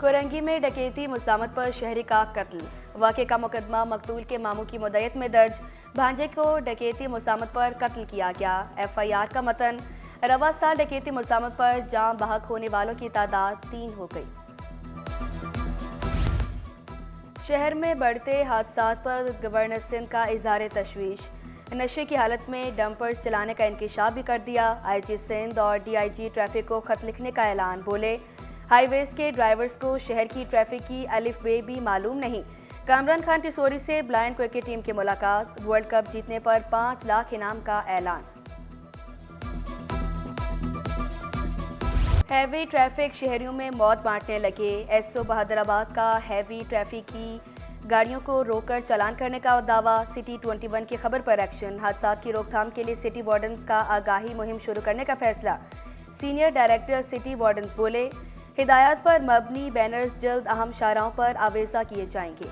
कोरंगी में डकैती मुसामत पर शहरी का कत्ल। वाक़े का मुकदमा मकतूल के मामू की मुद्दत में दर्ज। भांजे को डकैती मुसामत पर कत्ल किया गया। FIR का मतन, रवा साल डकैती मुसामत पर जान बहक होने वालों की तादाद 3 हो गई। शहर में बढ़ते हादसात पर गवर्नर सिंध का इजहार तशवीश। नशे की हालत में डंपर्स चलाने का इंकशाफ भी कर दिया। IG सिंध और DIG ट्रैफिक को खत लिखने का ऐलान। बोले, हाईवेज के ड्राइवर्स को शहर की ट्रैफिक की अलिफ बे भी मालूम नहीं। कामरान खान टिसोरी से ब्लाइंड क्रिकेट टीम की मुलाकात। वर्ल्ड कप जीतने पर 5 लाख इनाम का ऐलान। हैवी ट्रैफिक शहरियों में मौत बांटने लगे। SO बहादुराबाद का हैवी ट्रैफिक की गाड़ियों को रोककर चालान करने का दावा। सिटी 21 की खबर पर एक्शन। हादसात की रोकथाम के लिए सिटी वार्डन्स का आगाही मुहिम शुरू करने का फैसला। सीनियर डायरेक्टर सिटी वार्डन्स बोले, हिदायत पर मबनी बैनर्स जल्द अहम शाहराहों पर आवेजा किए जाएंगे।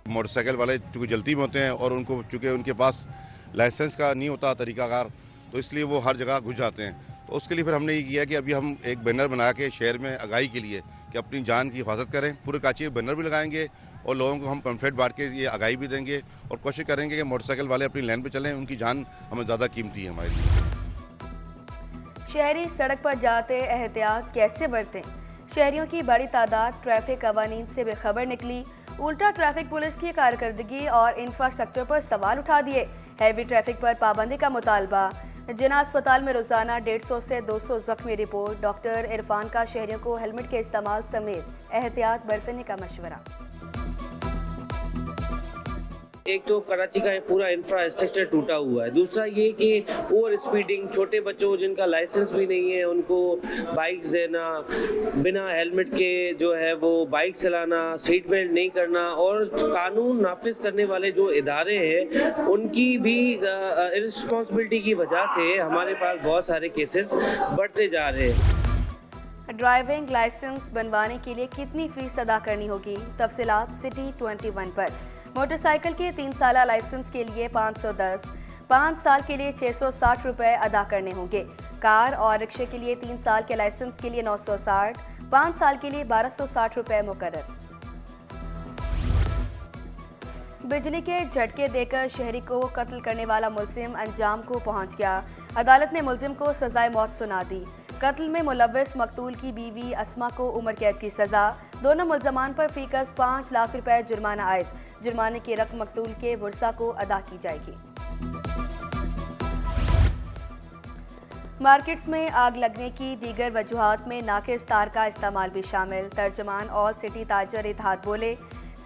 मोटरसाइकिल वाले चूँकि जल्दी में होते हैं और उनको चूँकि उनके पास लाइसेंस का नहीं होता तरीकाकार, तो इसलिए वो हर जगह घुस जाते हैं। तो उसके लिए फिर हमने ये किया कि अभी हम एक बैनर बना के शहर में आगाही के लिए कि अपनी जान की हिफाजत करें। पूरे काची में बैनर भी लगाएंगे और लोगों को हम पम्फलेट बांट के ये आगाही भी देंगे और कोशिश करेंगे कि मोटरसाइकिल वाले अपनी लाइन पे चलें। उनकी जान हमें ज़्यादा कीमती है हमारे लिए। शहरी सड़क पर जाते एहतियात कैसे बरतें? शहरियों की बड़ी तादाद ट्रैफिक कवानीन से बेखबर निकली। उल्टा ट्रैफिक पुलिस की कारकर्दगी और इंफ्रास्ट्रक्चर पर सवाल उठा दिए। हैवी ट्रैफिक पर पाबंदी का मुतालबा। जिना अस्पताल में रोजाना 150 से 200 जख्मी रिपोर्ट। डॉक्टर इरफान का शहरियों को हेलमेट के इस्तेमाल समेत एहतियात बरतने का मशवरा। एक तो कराची का पूरा इंफ्रास्ट्रक्चर टूटा हुआ है, दूसरा ये कि ओवर स्पीडिंग, छोटे बच्चों जिनका लाइसेंस भी नहीं है उनको बाइक्स देना, बिना हेलमेट के जो है वो बाइक चलाना, सीट बेल्ट नहीं करना, और कानून नाफिज करने वाले जो इदारे हैं उनकी भी इर्रिस्पॉन्सिबिलिटी की वजह से हमारे पास बहुत सारे केसेस बढ़ते जा रहे हैं। ड्राइविंग लाइसेंस बनवाने के लिए कितनी फीस अदा करनी होगी? तफसीलात सिटी 21 पर। मोटरसाइकिल के 3 साल लाइसेंस के लिए 510, 5 साल के लिए 660 रुपए अदा करने होंगे। कार और रिक्शे के लिए 3 साल के लाइसेंस के लिए 960, 5 साल के लिए 1260 रुपए मुकर्रर। बिजली के झटके देकर शहरी को कत्ल करने वाला मुलजिम अंजाम को पहुंच गया। अदालत ने मुलजिम को सजाए मौत सुना दी। कत्ल में मुलव्विस मकतूल की बीवी अस्मा को उम्र कैद की सजा। दोनों मुलजमान पर फीकस 5 लाख रुपए जुर्माना आयद। जुर्माने की रकम मकतूल के वर्सा को अदा की जाएगी। मार्केट्स में आग लगने की दीगर वजूहात में नाकिस तार का इस्तेमाल भी शामिल। तर्जमान ऑल सिटी ताजर इत्तेहाद बोले,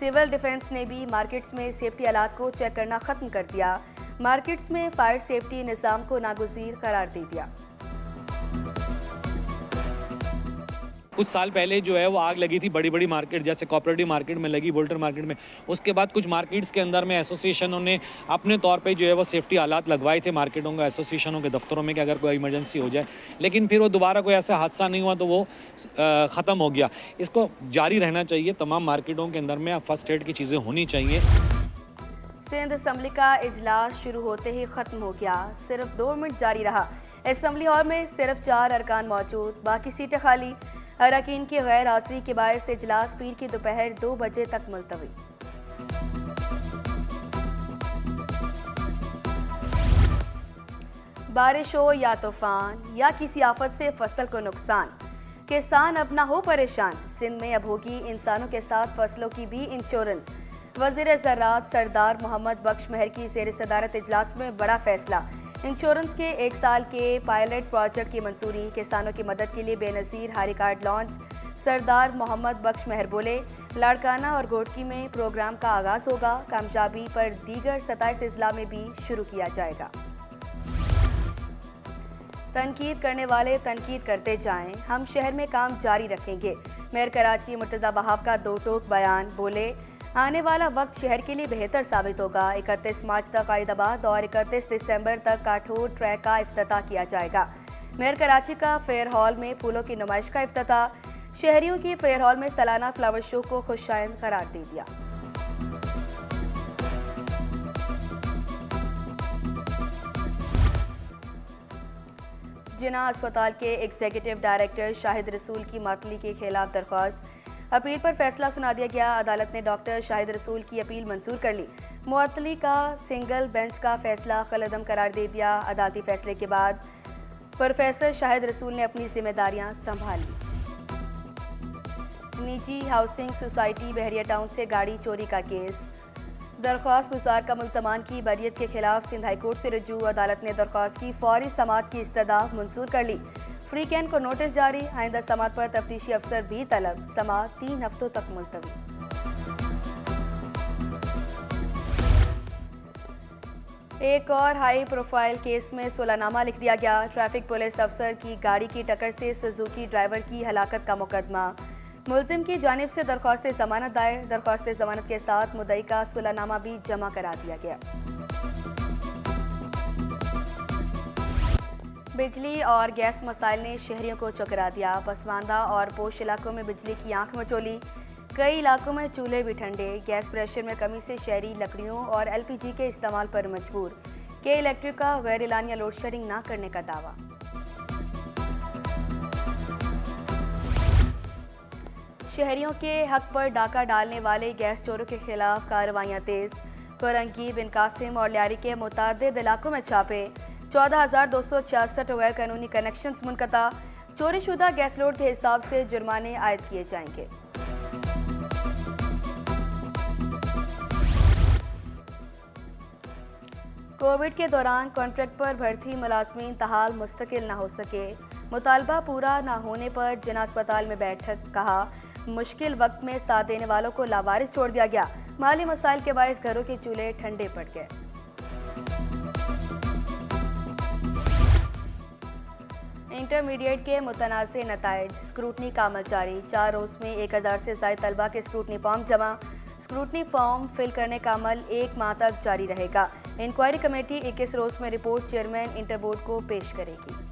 सिविल डिफेंस ने भी मार्केट्स में सेफ्टी आलात को चेक करना खत्म कर दिया। मार्केट्स में फायर सेफ्टी निज़ाम को नागुज़ीर करार दे दिया। कुछ साल पहले जो है वो आग लगी थी बड़ी बड़ी मार्केट, जैसे कोऑपरेटिव मार्केट में लगी, बोल्टर मार्केट में। उसके बाद कुछ मार्केट्स के अंदर में एसोसिएशनों ने अपने तौर पे जो है वो सेफ्टी आलात लगवाए थे मार्केटों का, एसोसिएशनों के दफ्तरों में, कि अगर कोई इमरजेंसी हो जाए। लेकिन फिर वो दोबारा कोई ऐसा हादसा नहीं हुआ तो वो ख़त्म हो गया। इसको जारी रहना चाहिए। तमाम मार्केटों के अंदर में फर्स्ट एड की चीज़ें होनी चाहिए। सिंध असम्बली का इजलास शुरू होते ही ख़त्म हो गया। सिर्फ 2 मिनट जारी रहा। असम्बली हॉल में सिर्फ 4 अरकान मौजूद, बाकी सीटें खाली। अरकान की गैर हाजिरी के बायस इजलास पीर की दोपहर 2 बजे तक मुलतवी। बारिश हो या तूफान या किसी आफत से फसल को नुकसान, किसान अब ना हो परेशान। सिंध में अब होगी इंसानों के साथ फसलों की भी इंश्योरेंस। वज़ीर ज़राअत सरदार मोहम्मद बख्श महर की ज़ेर सदारत इजलास में बड़ा फैसला। इंश्योरेंस के 1 साल के पायलट प्रोजेक्ट की मंजूरी। किसानों की मदद के लिए बेनज़ीर हारी कार्ड लॉन्च। सरदार मोहम्मद बख्श महर बोले, लाड़काना और घोटकी में प्रोग्राम का आगाज़ होगा। कामयाबी पर दीगर 27 अजला में भी शुरू किया जाएगा। तनकीद करने वाले तनकीद करते जाएं, हम शहर में काम जारी रखेंगे। मेयर कराची मुर्तज़ा बहाब का 2 टोक बयान। बोले, आने वाला वक्त शहर के लिए बेहतर साबित होगा। 31 मार्च तक आइदाबाद और 31 दिसंबर तक काठोर ट्रैक का इफ्तिताह किया जाएगा। मेयर कराची का फेयर हॉल में फूलों की नुमाइश का इफ्तिताह। शहरियों की फेयर हॉल में सालाना फ्लावर शो को खुशाइंद करार दे दिया। जिना अस्पताल के एग्जीक्यूटिव डायरेक्टर शाहिद रसूल की मुअत्तली के खिलाफ दरख्वास्त। अपील पर फैसला सुना दिया गया। अदालत ने डॉक्टर शाहिद रसूल की अपील मंजूर कर ली। मुअत्तली का सिंगल बेंच का फैसला कलअदम करार दे दिया। अदालती फैसले के बाद प्रोफेसर शाहिद रसूल ने अपनी जिम्मेदारियां संभाल ली। निजी हाउसिंग सोसाइटी बहरिया टाउन से गाड़ी चोरी का केस। दरख्वास्त गुजार का मुलजमान की बरियत के खिलाफ सिंध हाई कोर्ट से रुजू। अदालत ने दरख्वास्त की फौरी समाअत की इस्तदा मंजूर कर ली। फ्री कैन को नोटिस जारी। आइंदा समाअत पर तफ्तीशी अफसर भी तलब। समाअत 3 हफ्तों तक मुलतवी। एक और हाई प्रोफाइल केस में सोलानामा लिख दिया गया। ट्रैफिक पुलिस अफसर की गाड़ी की टक्कर से सुजुकी ड्राइवर की हलाकत का मुकदमा। मुलजिम की जानिब से दरख्वास्त जमानत दायर। दरख्वास्त जमानत के साथ मुद्दई का सोलानामा भी जमा करा दिया गया। बिजली और गैस मसाइल ने शहरियों को चकरा दिया। पसमानदा और पोश इलाकों में बिजली की आंख मचोली। कई इलाकों में चूल्हे भी ठंडे। गैस प्रेशर में कमी से शहरी लकड़ियों और LPG के इस्तेमाल पर मजबूर। के इलेक्ट्रिक का गैर एलानिया लोड शेडिंग न करने का दावा। शहरियों के हक पर डाका डालने वाले गैस चोरों के खिलाफ कार्रवाइयां तेज। कोरंगी, बिन कासिम और लियारी के मुतादिद इलाकों में छापे। 14,266 गैर कानूनी कनेक्शंस मुनक़ता। चोरीशुदा गैस लोड के हिसाब से जुर्माने आयद किए जाएंगे। कोविड के दौरान कॉन्ट्रैक्ट पर भर्ती मुलाजमीन तहाल मुस्तकिल न हो सके। मुतालबा पूरा न होने पर जिना अस्पताल में बैठक। कहा मुश्किल वक्त में साथ देने वालों को लावारिस छोड़ दिया गया। माली मसाइल के बायस घरों के चूल्हे ठंडे पड़ गए। इंटरमीडिएट के मुतनाज़ नताइज। स्क्रूटनी का अमल जारी। 4 रोज़ में 1000 से ज़ायद तलबा के स्क्रूटनी फॉर्म जमा। स्क्रूटनी फॉर्म फिल करने का अमल 1 माह तक जारी रहेगा। इंक्वायरी कमेटी 21 रोज़ में रिपोर्ट चेयरमैन इंटरबोर्ड को पेश करेगी।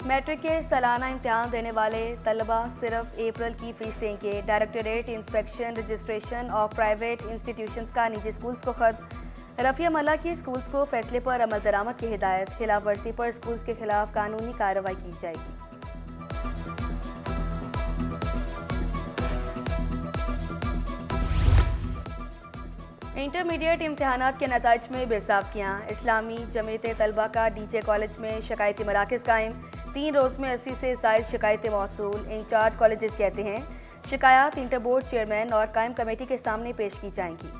मैट्रिक के सालाना इम्तिहान देने वाले तलबा सिर्फ अप्रैल की फ़ीस देंगे। Directorate inspection registration of private institutions का निजी स्कूल्स को खत। रफिया मल्ला की स्कूल्स को फैसले पर अमल दरामद की हिदायत। खिलाफ वर्जी पर स्कूल्स के खिलाफ कानूनी कार्रवाई की जाएगी। इंटरमीडिएट इम्तिहानात के नताइज में बेसाबकियाँ। इस्लामी जमीयत तलबा का DJ कॉलेज में शिकायती मराकज़ कायम। 3 रोज़ में 80 से ज़ायद शिकायतें मौसूल। इंचार्ज कॉलेजेस कहते हैं शिकायत इंटरबोर्ड चेयरमैन और कायम कमेटी के सामने पेश की जाएंगी।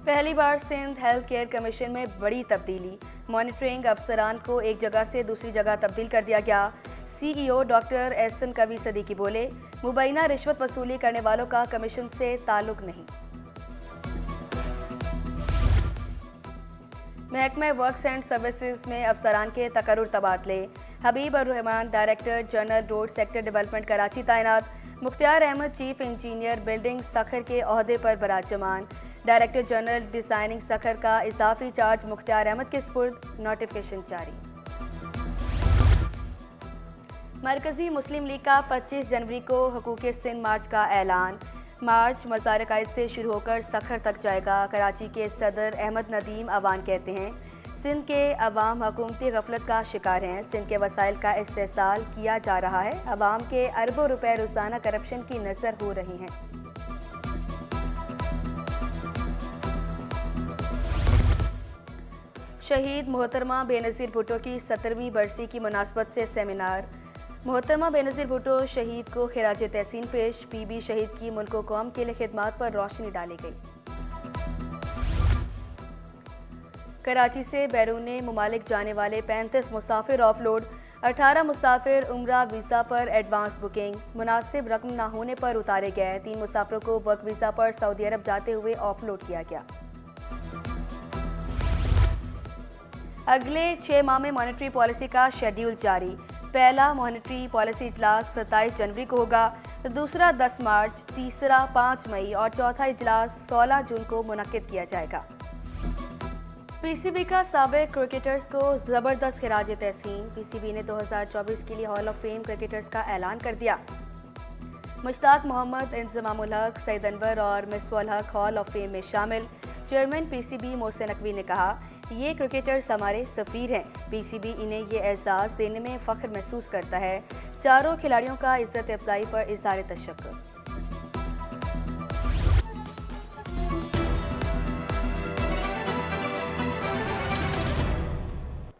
पहली बार सिंध हेल्थ केयर कमीशन में बड़ी तब्दीली। मॉनिटरिंग अफसरान को एक जगह से दूसरी जगह तब्दील कर दिया गया। CEO डॉक्टर एहसन कवी सदीकी बोले मुबैना रिश्वत वसूली करने वालों का कमीशन से ताल्लुक नहीं। महकमा वर्क्स एंड सर्विसेज में अफसरान के तकर्रुर तबादले। Habib ur Rahman director general road sector development Karachi तैनात। Mukhtiar Ahmed chief engineer building Sukkur के ओहदे पर बराजमान। डायरेक्टर जनरल डिज़ाइनिंग सखर का इजाफी चार्ज मुख्तियार अहमद के सुपुर्द। नोटिफिकेशन जारी। मरकजी मुस्लिम लीग का 25 जनवरी को हुकूक सिंध मार्च का ऐलान। मार्च मज़ार कायद से शुरू होकर सखर तक जाएगा। कराची के सदर अहमद नदीम अवान कहते हैं सिंध के अवाम हुकूमती गफलत का शिकार हैं। सिंध के वसाइल का इस्तेसाल किया जा रहा है। अवाम के अरबों रुपए रोज़ाना करप्शन की नज़र हो रही हैं। शहीद मोहतरमा बेनज़ीर भुट्टो की 17वीं बरसी की मुनासबत से सेमिनार। मोहतरमा बेनज़ीर भुट्टो शहीद को खिराज तहसीन पेश। बीबी शहीद की मुल्क व कौम के लिए खिदमात पर रोशनी डाली गई। कराची से बैरून मुमालिक जाने वाले 35 मुसाफिर ऑफलोड। 18 मुसाफिर उम्रा वीज़ा पर एडवांस बुकिंग। मुनासिब रकम न होने पर उतारे गए। 3 मुसाफिरों को वर्क वीज़ा पर सऊदी अरब जाते हुए ऑफलोड किया गया। अगले 6 माह में मॉनेटरी पॉलिसी का शेड्यूल जारी। पहला मॉनेटरी पॉलिसी इजलास 27 जनवरी को होगा, दूसरा 10 मार्च, तीसरा 5 मई और चौथा इजलास 16 जून को मुनक्किद किया जाएगा। PCB का साबिक क्रिकेटर्स को ज़बरदस्त खिराज तहसीन। PCB ने 2024 के लिए हॉल ऑफ फेम क्रिकेटर्स का ऐलान कर दिया। मुश्ताक मोहम्मद, इंजमामुल हक, सईद अनवर और Misbah ul Haq hall of fame में शामिल। चेयरमैन पीसीबी मोहसिन नकवी ने कहा, ये क्रिकेटर्स हमारे सफ़ीर हैं। पीसीबी इन्हें ये एहसास देने में फ़ख्र महसूस करता है। चारों खिलाड़ियों का इज़्ज़त अफजाई पर इज़हार तशक्कुर।